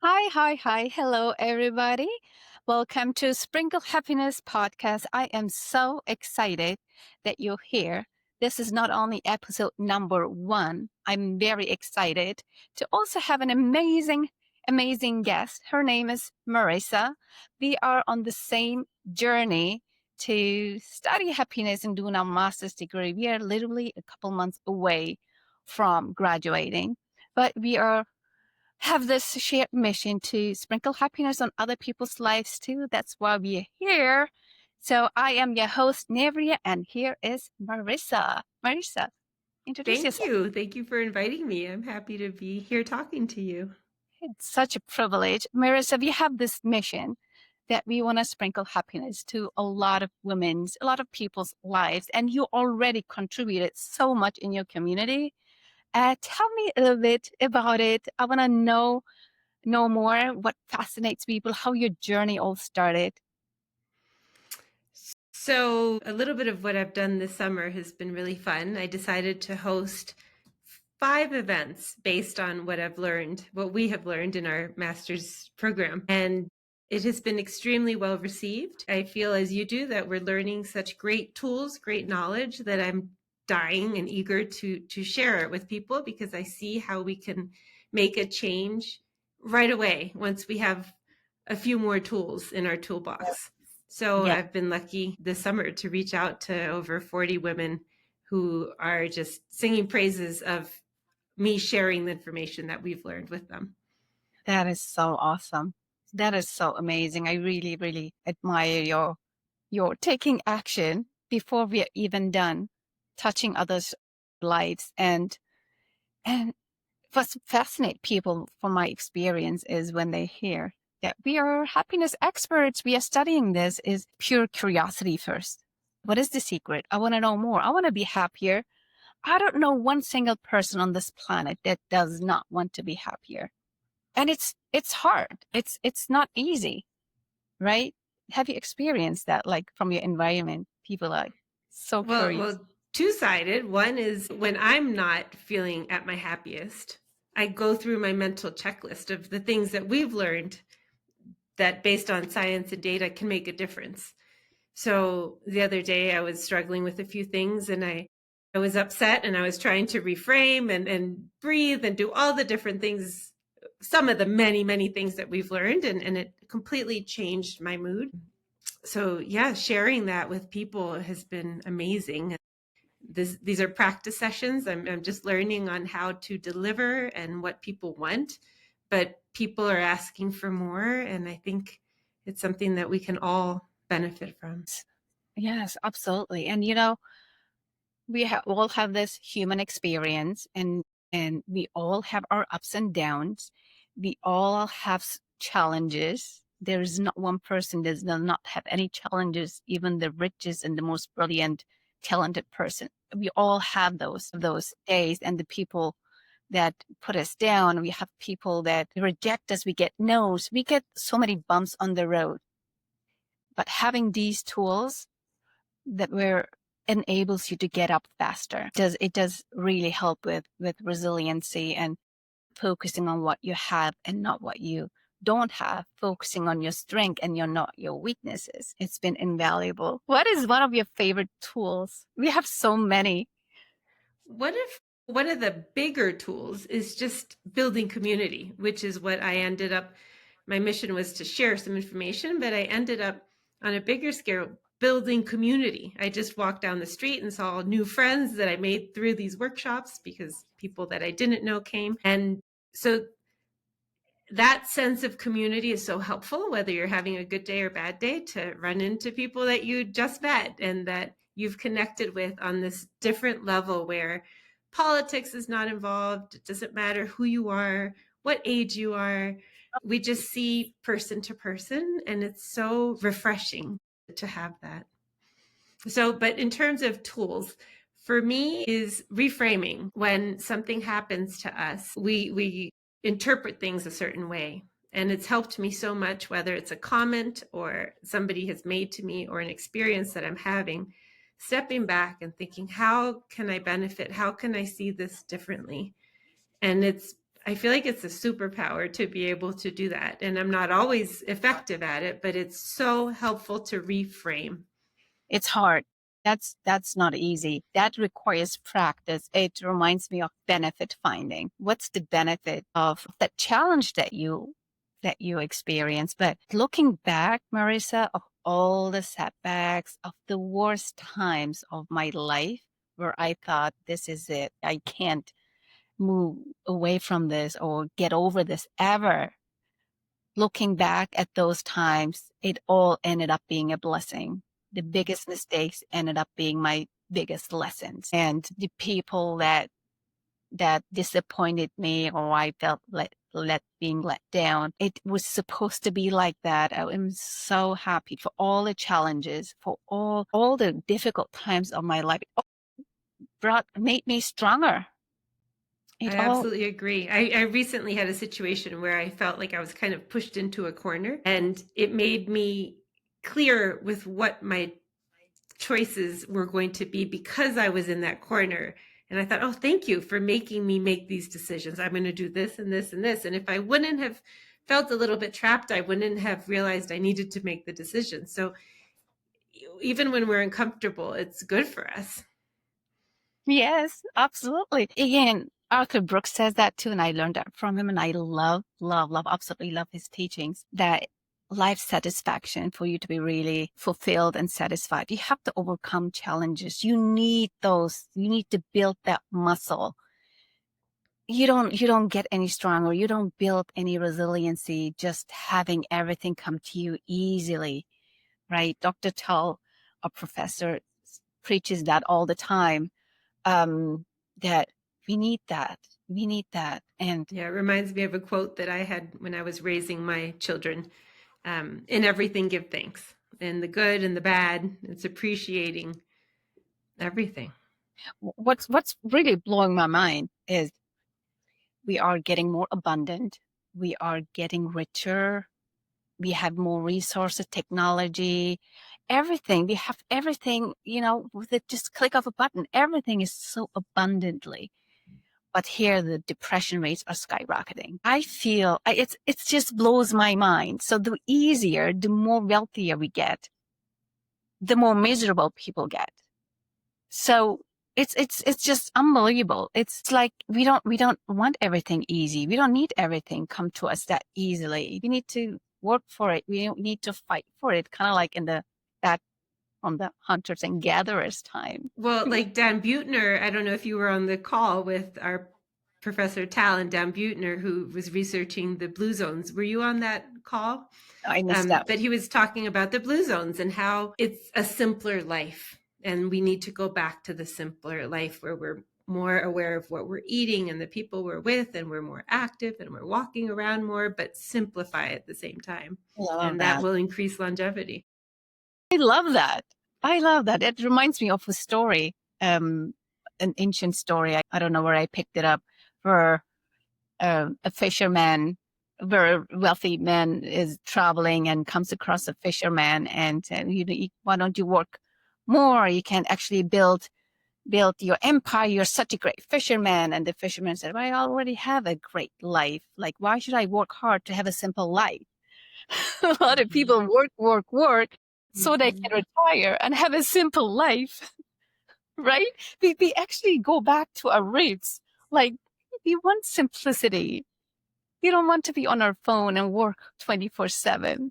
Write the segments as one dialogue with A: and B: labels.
A: Hi, hi, hi. Hello, everybody. Welcome to Sprinkle Happiness Podcast. I am so excited that you're here. This is not only episode number 1, I'm very excited to also have an amazing guest. Her name is Marisa. We are on the same journey to study happiness and doing our master's degree. We are literally a couple months away from graduating, but we are have this shared mission to sprinkle happiness on other people's lives too. That's why we're here. So I am your host, Nerviye, and here is Marisa. Marisa, introduce
B: Thank
A: yourself.
B: you. Thank you for inviting me. I'm happy to be here talking to you.
A: It's such a privilege. Marisa, we have this mission that we want to sprinkle happiness to a lot of a lot of people's lives, and you already contributed so much in your community. Tell me a little bit about it. I want to know more what fascinates people, how your journey all started.
B: So, a little bit of what I've done this summer has been really fun. I decided to host 5 events based on what we have learned in our master's program. And it has been extremely well received. I feel, as you do, that we're learning such great tools, great knowledge, that I'm dying and eager to share it with people, because I see how we can make a change right away once we have a few more tools in our toolbox. So
A: Yeah,
B: I've been lucky this summer to reach out to over 40 women who are just singing praises of me sharing the information that we've learned with them.
A: that is so awesome. That is so amazing. I really admire your taking action before we're even done touching others' lives. And what fascinates people from my experience is when they hear that we are happiness experts, we are studying this, is pure curiosity first. What is the secret? I want to know more. I want to be happier. I don't know one single person on this planet that does not want to be happier. And it's hard. It's not easy, right? Have you experienced that, like from your environment? People are so curious.
B: Well, two-sided. One is when I'm not feeling at my happiest, I go through my mental checklist of the things that we've learned that, based on science and data, can make a difference. So the other day I was struggling with a few things, and I was upset, and I was trying to reframe and breathe and do all the different things, some of the many things that we've learned, and it completely changed my mood. So yeah, sharing that with people has been amazing. These are practice sessions. I'm just learning on how to deliver and what people want, but people are asking for more, and I think it's something that we can all benefit from.
A: Yes, absolutely. And all have this human experience, and we all have our ups and downs. We all have challenges. There is not one person that does not have any challenges, even the richest and the most brilliant, talented person. We all have those days, and the people that put us down. We have people that reject us. We get no's. We get so many bumps on the road. But having these tools that were enables you to get up faster. It does really help with resiliency and focusing on what you have and not what you don't have, focusing on your strength and not your weaknesses. It's been invaluable. What is one of your favorite tools? We have so many.
B: What if one of the bigger tools is just building community, which is what I ended up, my mission was to share some information, but I ended up on a bigger scale building community. I just walked down the street and saw new friends that I made through these workshops, because people that I didn't know came. And so that sense of community is so helpful, whether you're having a good day or bad day, to run into people that you just met and that you've connected with on this different level, where politics is not involved. It doesn't matter who you are, what age you are. We just see person to person, and it's so refreshing to have that. So, but in terms of tools, for me is reframing. When something happens to us, we interpret things a certain way. And it's helped me so much, whether it's a comment or somebody has made to me or an experience that I'm having, stepping back and thinking, how can I benefit? How can I see this differently? And I feel like it's a superpower to be able to do that. And I'm not always effective at it, but it's so helpful to reframe.
A: It's hard. That's not easy. That requires practice. It reminds me of benefit finding. What's the benefit of that challenge that you experience? But looking back, Marisa, of all the setbacks, of the worst times of my life where I thought this is it, I can't move away from this or get over this ever. Looking back at those times, it all ended up being a blessing. The biggest mistakes ended up being my biggest lessons. And the people that disappointed me or I felt being let down, it was supposed to be like that. I am so happy for all the challenges, for all the difficult times of my life. It all made me stronger.
B: I
A: It all
B: absolutely agree. I recently had a situation where I felt like I was kind of pushed into a corner, and it made me clear with what my choices were going to be because I was in that corner. And I thought, oh, thank you for making me make these decisions. I'm going to do this and this and this. And if I wouldn't have felt a little bit trapped, I wouldn't have realized I needed to make the decision. So even when we're uncomfortable, it's good for us.
A: Yes, absolutely. Again, Arthur Brooks says that too, and I learned that from him, and I love, love, love, absolutely love his teachings. That life satisfaction, for you to be really fulfilled and satisfied, you have to overcome challenges. You need those. You need to build that muscle. You don't get any stronger. You don't build any resiliency just having everything come to you easily, right? Dr. Tull, a professor, preaches that all the time, that we need that. We need that. And
B: Yeah, it reminds me of a quote that I had when I was raising my children. In everything, give thanks. In the good and the bad, it's appreciating everything.
A: what's really blowing my mind is we are getting more abundant. We are getting richer. We have more resources, technology, everything. We have everything, with a just click of a button. Everything is so abundantly. But here the depression rates are skyrocketing. I feel it's just blows my mind. So the more wealthier we get, the more miserable people get. So it's just unbelievable. It's like we don't want everything easy. We don't need everything come to us that easily. We need to work for it. We don't need to fight for it. Kind of like in that from the hunters and gatherers time.
B: Well, like Dan Buettner, I don't know if you were on the call with our Professor Tal and Dan Buettner, who was researching the blue zones. Were you on that call?
A: I missed that.
B: But he was talking about the blue zones and how it's a simpler life. And we need to go back to the simpler life where we're more aware of what we're eating and the people we're with, and we're more active and we're walking around more, but simplify at the same time.
A: Love
B: And that
A: that.
B: will increase longevity.
A: I love that. I love that. It reminds me of a story, an ancient story. I don't know where I picked it up, where a fisherman, where a wealthy man is traveling and comes across a fisherman, and why don't you work more? You can actually build your empire. You're such a great fisherman. And the fisherman said, well, I already have a great life. Like, why should I work hard to have a simple life? A lot of people work so they can retire and have a simple life, right? We actually go back to our roots. Like, we want simplicity. We don't want to be on our phone and work 24/7.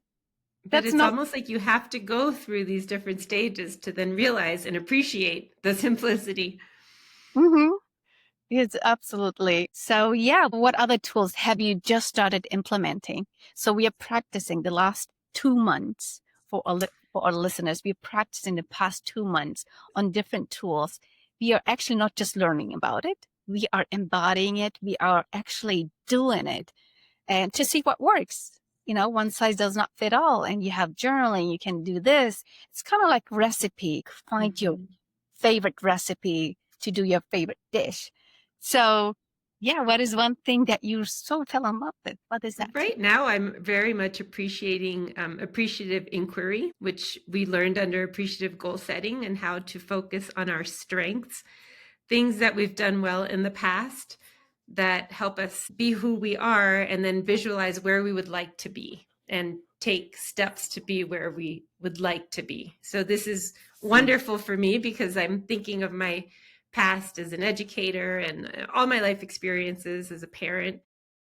B: But
A: That's
B: it's
A: not.
B: almost like you have to go through these different stages to then realize and appreciate the simplicity.
A: Mm-hmm. It's absolutely. So yeah, what other tools have you just started implementing? So we are practicing the last 2 months for our listeners. We're practicing the past 2 months on different tools. We are actually not just learning about it. We are embodying it. We are actually doing it, and to see what works. One size does not fit all, and you have journaling. You can do this. It's kind of like recipe. Find your favorite recipe to do your favorite dish. So, yeah, what is one thing that you so fell in love with? What is that?
B: Right now, I'm very much appreciating appreciative inquiry, which we learned under appreciative goal setting, and how to focus on our strengths, things that we've done well in the past, that help us be who we are and then visualize where we would like to be and take steps to be where we would like to be. So this is wonderful for me because I'm thinking of my past as an educator and all my life experiences as a parent.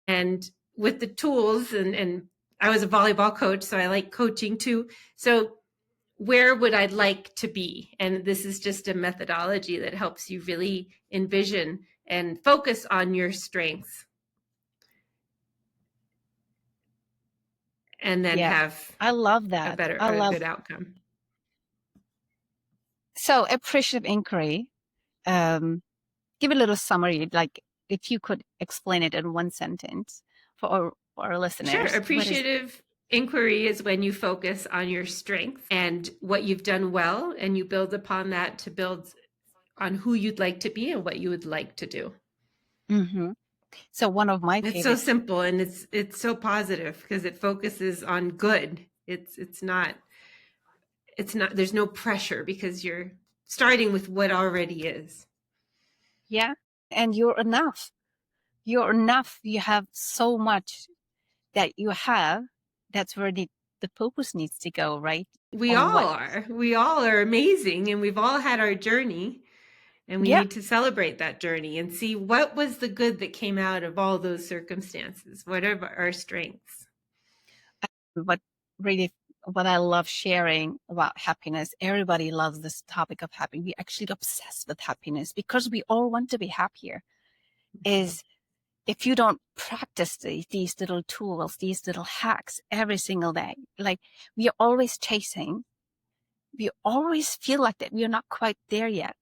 B: And with the tools, and I was a volleyball coach, so I like coaching too. So where would I like to be? And this is just a methodology that helps you really envision and focus on your strengths and then
A: Yeah,
B: have
A: I love
B: a
A: that.
B: better,
A: I
B: a
A: love.
B: good outcome.
A: So appreciative inquiry. Um, Give a little summary, like if you could explain it in one sentence for our
B: Sure.
A: listeners. What is?
B: Appreciative inquiry is when you focus on your strengths and what you've done well, and you build upon that to build on who you'd like to be and what you would like to do.
A: Mm-hmm. So one of my
B: It's so
A: favorite.
B: simple and it's so positive because it focuses on good. It's not there's no pressure because you're starting with what already is.
A: Yeah, and you're enough. You're enough. You have so much that you have. That's where the focus needs to go, right?
B: We
A: On
B: all
A: what?
B: are. We all are amazing and we've all had our journey and we
A: Yeah,
B: need to celebrate that journey and see what was the good that came out of all those circumstances. What are our strengths?
A: but really, what I love sharing about happiness, everybody loves this topic of happiness. We actually obsessed with happiness because we all want to be happier. Is if you don't practice these little tools, these little hacks every single day, like we are always chasing, we always feel like that we are not quite there yet.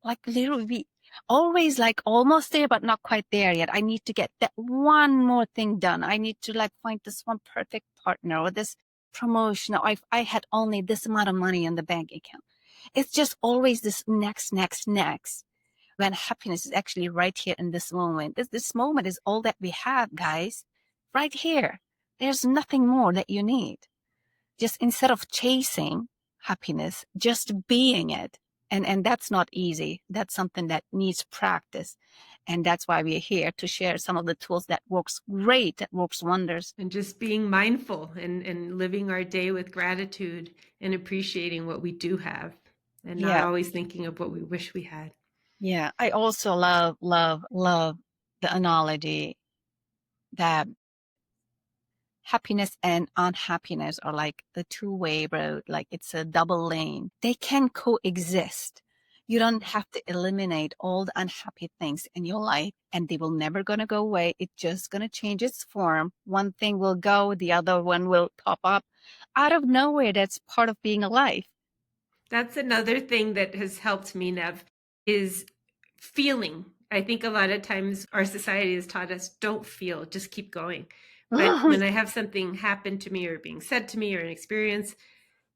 A: Like literally, we always like almost there, but not quite there yet. I need to get that one more thing done. I need to like find this one perfect partner or this promotion. Or if I had only this amount of money in the bank account. It's just always this next, next, next. When happiness is actually right here in this moment. This moment is all that we have, guys. Right here. There's nothing more that you need. Just instead of chasing happiness, just being it. And that's not easy. That's something that needs practice. And that's why we're here to share some of the tools that works great, that works wonders.
B: And just being mindful and living our day with gratitude and appreciating what we do have and not
A: Yeah.
B: always thinking of what we wish we had.
A: Yeah. I also love, love, love the analogy that happiness and unhappiness are like the two-way road, like it's a double lane. They can coexist. You don't have to eliminate all the unhappy things in your life, and they will never gonna go away. It's just gonna change its form. One thing will go, the other one will pop up out of nowhere. That's part of being alive.
B: That's another thing that has helped me, Nev, is feeling. I think a lot of times our society has taught us don't feel, just keep going. But when I have something happen to me or being said to me or an experience,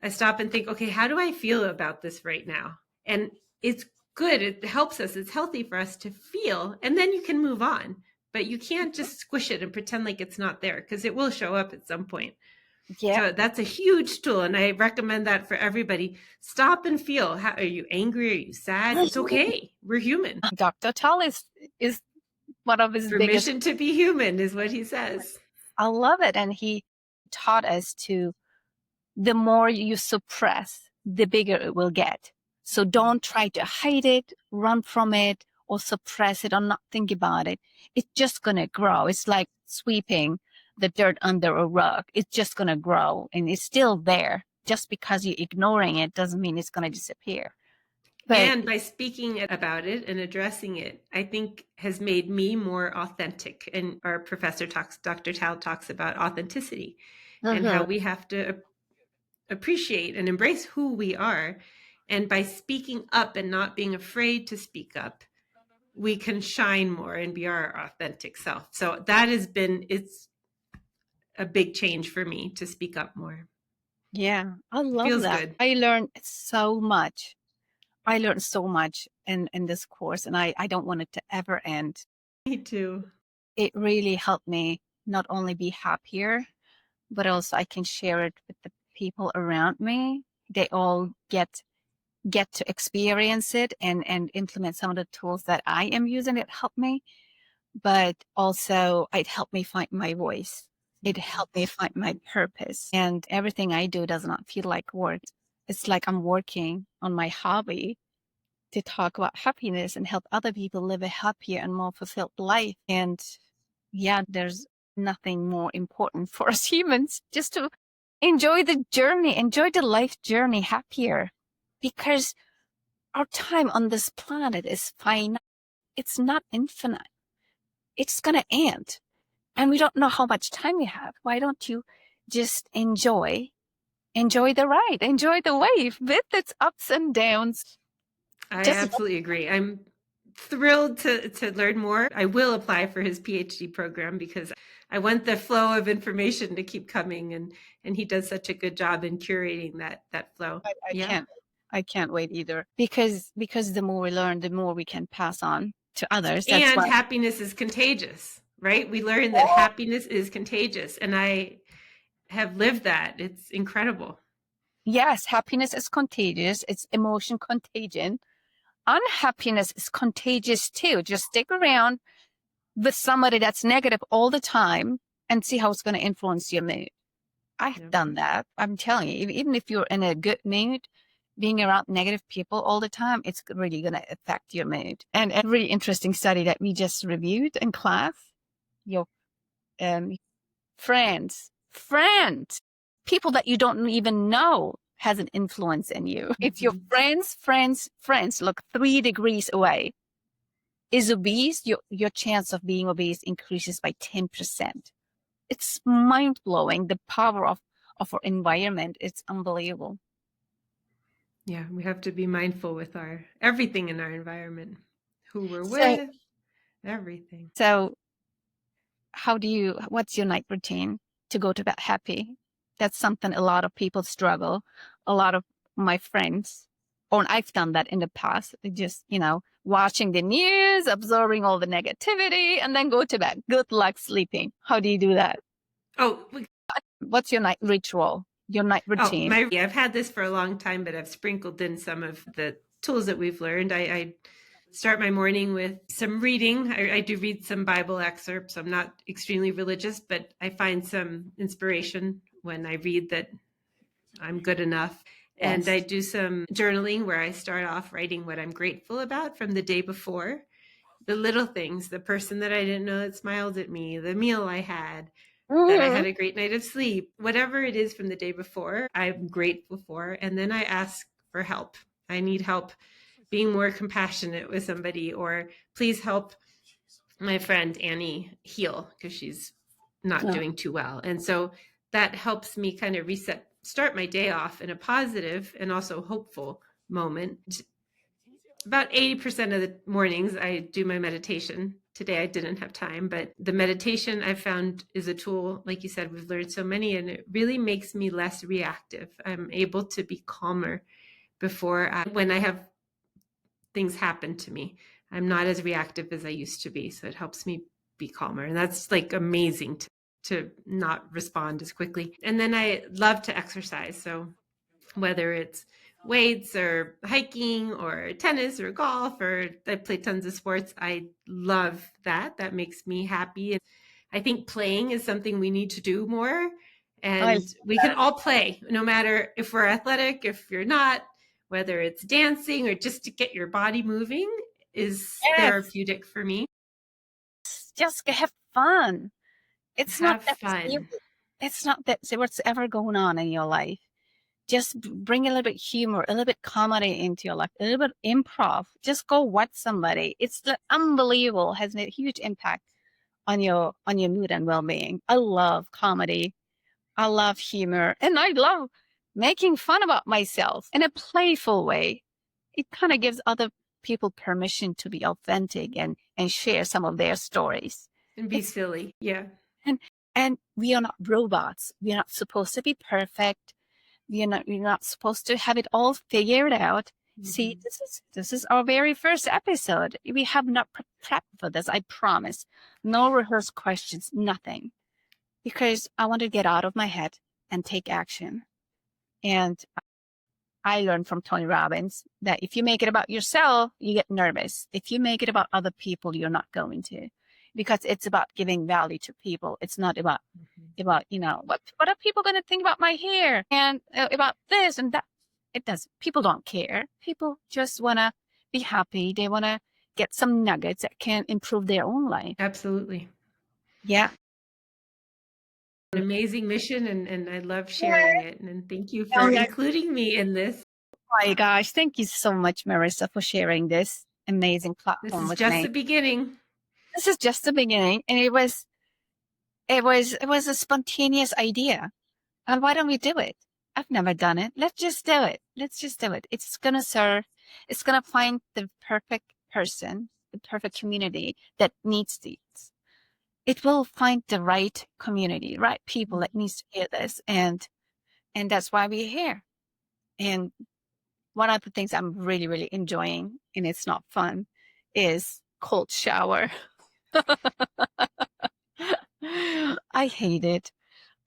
B: I stop and think, okay, how do I feel about this right now? And it's good. It helps us. It's healthy for us to feel, and then you can move on. But you can't just squish it and pretend like it's not there because it will show up at some point.
A: Yeah.
B: So that's a huge tool, and I recommend that for everybody. Stop and feel. How, are you angry? Are you sad? It's okay. We're human.
A: Dr. Tal is one of his biggest.
B: Permission to be human is what he says.
A: I love it. And he taught us to, the more you suppress, the bigger it will get. So don't try to hide it, run from it, or suppress it, or not think about it. It's just going to grow. It's like sweeping the dirt under a rug. It's just going to grow and it's still there. Just because you're ignoring it doesn't mean it's going to disappear. But
B: And by speaking about it and addressing it, I think has made me more authentic. And our professor talks, Dr. Tal talks about authenticity and how we have to appreciate and embrace who we are. And by speaking up and not being afraid to speak up, we can shine more and be our authentic self. So that has been, it's a big change for me to speak up more.
A: yeah, I
B: It
A: love
B: feels
A: that.
B: good.
A: I learned so much. I learned so much in this course, and I don't want it to ever end.
B: Me too.
A: It really helped me not only be happier, but also I can share it with the people around me. They all get to experience it and implement some of the tools that I am using that help me. but also it helped me find my voice. It
B: Mhm.
A: helped me find my purpose. And everything I do does not feel like work. It's like I'm working on my hobby to talk about happiness and help other people live a happier and more fulfilled life. And yeah, there's nothing more important for us humans just to enjoy the journey, enjoy the life journey happier, because our time on this planet is finite. It's not infinite. It's going to end. And we don't know how much time we have. Why don't you just enjoy the ride, enjoy the wave with its ups and downs?
B: I
A: Just
B: absolutely agree. I'm thrilled to learn more. I will apply for his PhD program because I want the flow of information to keep coming, and he does such a good job in curating that flow.
A: I
B: Yeah.
A: can't. I can't wait either, because the more we learn, the more we can pass on to others. That's
B: And
A: why.
B: happiness is contagious, right? We learn that happiness is contagious, and I have lived that. It's incredible.
A: Yes, happiness is contagious. It's emotion contagion. Unhappiness is contagious too. Just stick around with somebody that's negative all the time and see how it's going to influence your mood. I've
B: Yeah.
A: done that. I'm telling you, even if you're in a good mood, being around negative people all the time, it's really going to affect your mood. And a really interesting study that we just reviewed in class, your um, friends, people that you don't even know has an influence in you. If your
B: Mhm.
A: friends look 3 degrees away, is obese, your chance of being obese increases by 10%. It's mind blowing. The power of our environment. It's unbelievable.
B: Yeah, we have to be mindful with our everything in our environment, who we're
A: So,
B: with, everything.
A: so what's your night routine to go to bed happy? That's something a lot of people struggle. A lot of my friends, or I've done that in the past. Just, watching the news, absorbing all the negativity, and then go to bed. Good luck sleeping. How do you do that?
B: Oh,
A: What's your night ritual? Your night
B: oh,
A: routine?
B: I've had this for a long time, but I've sprinkled in some of the tools that we've learned. I start my morning with some reading. I do read some Bible excerpts. I'm not extremely religious, but I find some inspiration when I read that I'm good enough. And
A: Yes.
B: I do some journaling where I start off writing what I'm grateful about from the day before, the little things, the person that I didn't know that smiled at me, the meal I had, that I had
A: Mhm.
B: a great night of sleep, whatever it is from the day before, I'm grateful for. And then I ask for help. I need help being more compassionate with somebody, or please help my friend Annie heal because she's not
A: Oh,
B: doing too well. And so that helps me kind of start my day off in a positive and also hopeful moment. About 80% of the mornings I do my meditation. Today I didn't have time, but the meditation I've found is a tool. Like you said, we've learned so many, and it really makes me less reactive. I'm able to be calmer when I have things happen to me. I'm not as reactive as I used to be. So it helps me be calmer. And that's like amazing to not respond as quickly. And then I love to exercise. So whether it's weights or hiking or tennis or golf, or I play tons of sports, I love that. That makes me happy. And I think playing is something we need to do more.
A: I
B: And we can all play, no matter if we're athletic, if you're not, whether it's dancing or just to get your body moving is
A: yes,
B: therapeutic for me.
A: just have fun. It's not
B: Have
A: that serious.
B: fun
A: It's not that what's ever going on in your life. Just bring a little bit humor, a little bit comedy into your life, a little bit improv. Just go watch somebody. It's unbelievable. Has a huge impact on your mood and well being. I love comedy. I love humor, and I love making fun about myself in a playful way. It kind of gives other people permission to be authentic and share some of their stories.
B: and be
A: It's
B: silly. Yeah.
A: and and we are not robots. We are not supposed to be perfect. We're not supposed to have it all figured out. See,
B: Mhm.
A: this is our very first episode. We have not prepped for this, I promise. No rehearsed questions, nothing. Because I want to get out of my head and take action. And I learned from Tony Robbins that if you make it about yourself, you get nervous. If you make it about other people, you're not going to. because it's about giving value to people. It's not about, what are people going to think about my hair and about this and that. It does. People don't care. People just want to be happy. They want to get some nuggets that can improve their own life.
B: Absolutely.
A: Yeah.
B: An amazing mission, and I love sharing it. And thank you for
A: Oh, yeah.
B: including me in this.
A: Oh my gosh. Thank you so much, Marisa, for sharing this amazing
B: This
A: platform
B: is
A: with
B: just
A: me.
B: the beginning.
A: This is just the beginning. And it was a spontaneous idea. And why don't we do it? I've never done it. Let's just do it. Let's just do it. It's going to serve, it's going to find the perfect person, the perfect community that needs these. It will find the right community, right people that needs to hear this. And that's why we're here. And one of the things I'm really, really enjoying, and it's not fun, is cold shower. I hate it.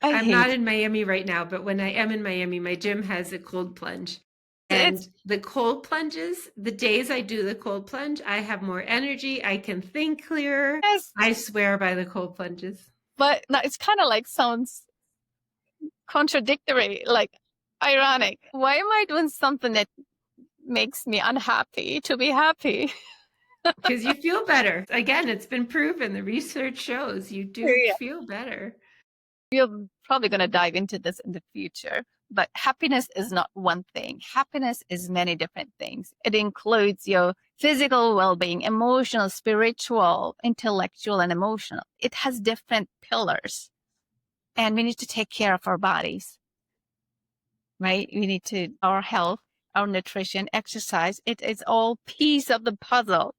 A: I
B: I'm not
A: hate
B: in Miami right now, but when I am in Miami, my gym has a cold plunge.
A: it.
B: And the cold plunges, the days I do the cold plunge, I have more energy. I can think clearer.
A: Yes,
B: I swear by the cold plunges.
A: but no, it's kind of like sounds contradictory, like ironic. Why am I doing something that makes me unhappy to be happy?
B: Because you feel better. Again, it's been proven. The research shows you do
A: Yeah.
B: feel better.
A: We're probably going to dive into this in the future, but happiness is not one thing. Happiness is many different things. It includes your physical well-being, emotional, spiritual, intellectual, and emotional. It has different pillars, and we need to take care of our bodies, right? We need to, our health, our nutrition, exercise. It is all piece of the puzzle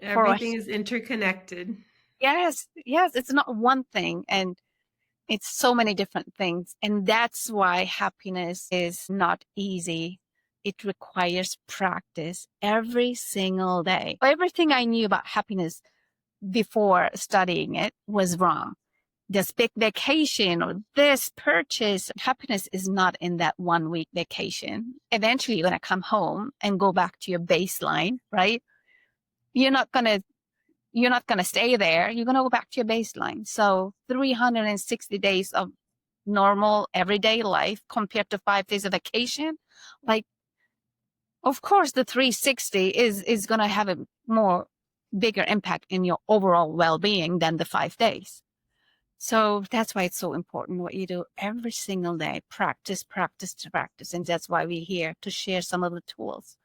A: for us.
B: Everything is interconnected.
A: Yes, yes, it's not one thing. And it's so many different things. And that's why happiness is not easy. It requires practice every single day. Everything I knew about happiness before studying it was wrong. This big vacation or this purchase, happiness is not in that 1 week vacation. Eventually, you're going to come home and go back to your baseline, right? You're not going to stay there. You're going to go back to your baseline. So 360 days of normal everyday life compared to 5 days of vacation, like, of course, the 360 is going to have a more bigger impact in your overall well-being than the 5 days. So that's why it's so important what you do every single day. Practice, practice, to practice. And that's why we're here to share some of the tools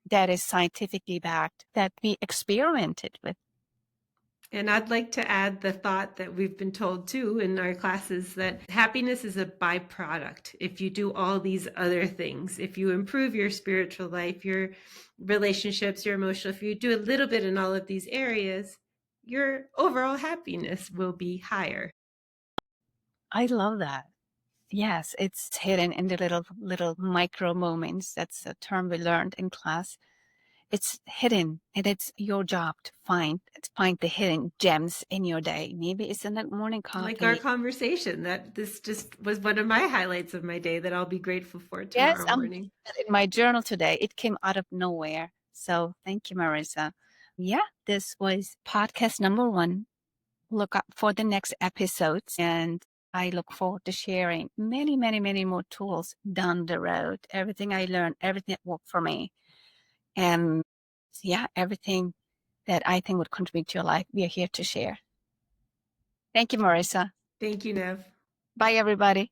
A: that is scientifically backed, that we experimented with.
B: And I'd like to add the thought that we've been told too in our classes that happiness is a byproduct. If you do all these other things, if you improve your spiritual life, your relationships, your emotional, if you do a little bit in all of these areas, your overall happiness will be higher.
A: I love that. Yes, it's hidden in the little micro moments. That's a term we learned in class. It's hidden, and it's your job to find the hidden gems in your day. Maybe it's in that morning
B: Like our
A: coffee.
B: conversation, that this just was one of my highlights of my day that I'll be grateful for
A: Yes,
B: tomorrow morning.
A: in my journal today. It came out of nowhere. So thank you, Marisa. Yeah, this was podcast number 1. Look up for the next episodes, and I look forward to sharing many, many, many more tools down the road. Everything I learned, everything that worked for me. And yeah, everything that I think would contribute to your life, we are here to share. Thank you, Marisa.
B: Thank you, Nev.
A: Bye, everybody.